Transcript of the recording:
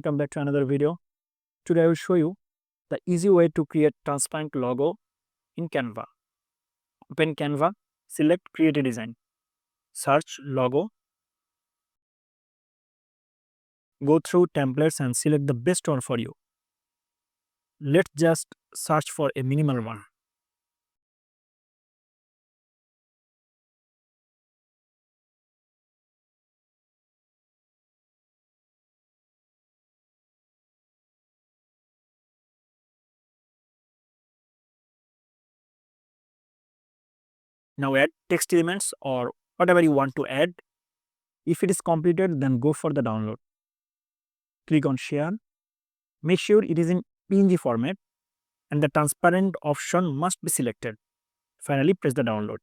Welcome back to another video. Today I will show you the easy way to create transparent logo in Canva. Open Canva, select create a design, search logo, go through templates and select the best one for you. Let's just search for a minimal one. Now add text elements or whatever you want to add. If it is completed, then go for the download. Click on share. Make sure it is in PNG format and the transparent option must be selected. Finally, press the download.